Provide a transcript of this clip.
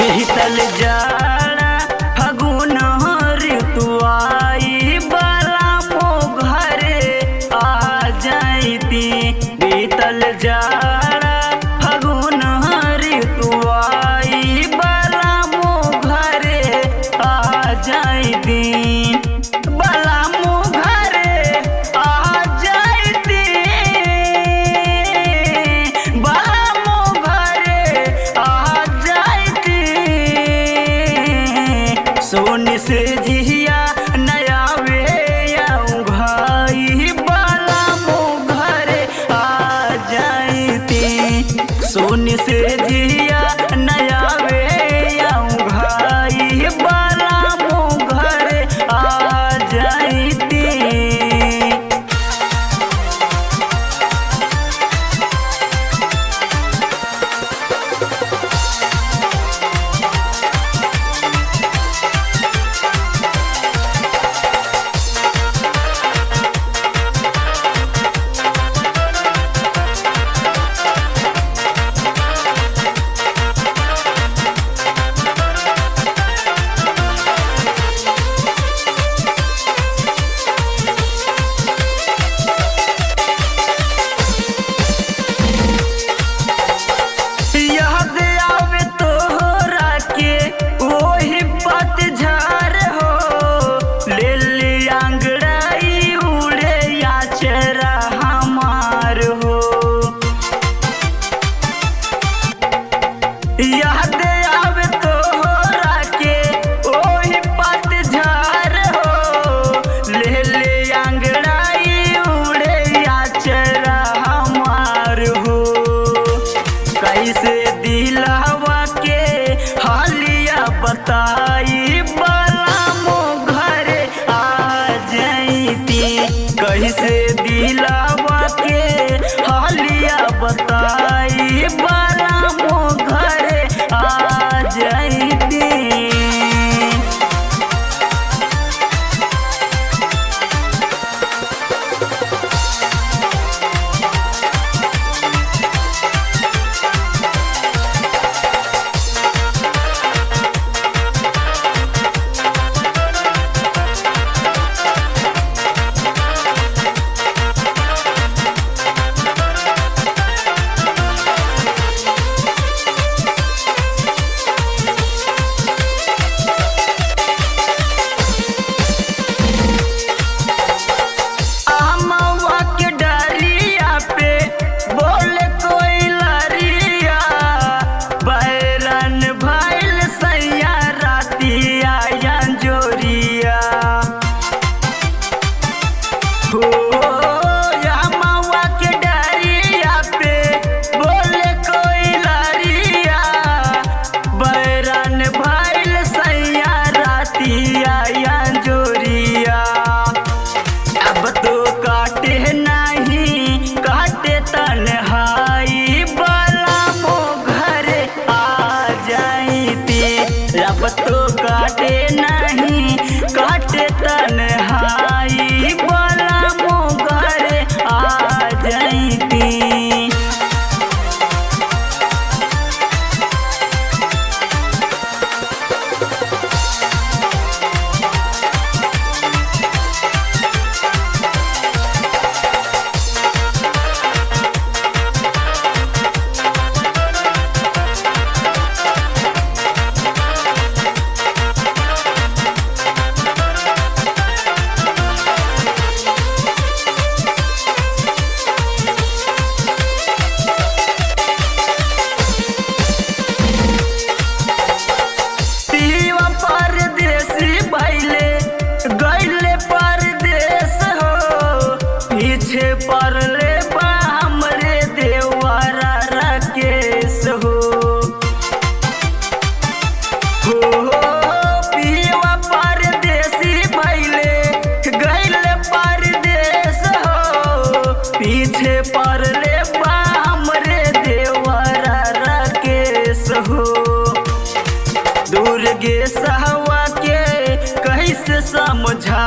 बीतल जाड़ा फगुन ऋतु आई बाला मो घरे आ जाती। बीतल जाड़ा फगुन ऋतु आई बाला मो घरे आ जाती। बाला मो घरे आ जाती। बाला मो घरे आ जाती। सोन से जिया नया वे आऊं भाई बाला मो घरे आ जाती। सोन से जिया नया वे आऊं भाई बाला मो घरे आ जाती। याद आवे तोहरा के वही पतझड़ हो। ले ली अंगड़ाई उड़े या चेहरा हमार हो। याद आवे तोहरा के वही पतझड़ हो। ले ली अंगड़ाई उड़े या चेहरा हमार हो। कैसे दिलावा के हालिया बताई बाला मो घरे आ जाती। कैसे दिलावा के हालिया बताई बाला मो घरे आ जाती। अमवा के डरिया पे बोले कोई लरिया। बैरन भइल सैया रातिया जोरिया हो। अमवा के डरिया पे बोले कोई लरिया। बैरन भइल सैया रातिया जोरिया। अब तो काटे नहीं काटे तन्हाई बाला मो घरे आ जाती। अब तो काटे नहीं काटे तन्हाई बाला मो घरे आ जाती। पीवा परदेसी भइले गइले परदेस हो। पीछे पड़ले बा हमरे देवरा राकेश हो। पीवा परदेसी भइले गइले परदेस हो। पीछे पड़ले बा हमरे देवरा राकेश हो। दुर्गे सहवा के कैसे समझा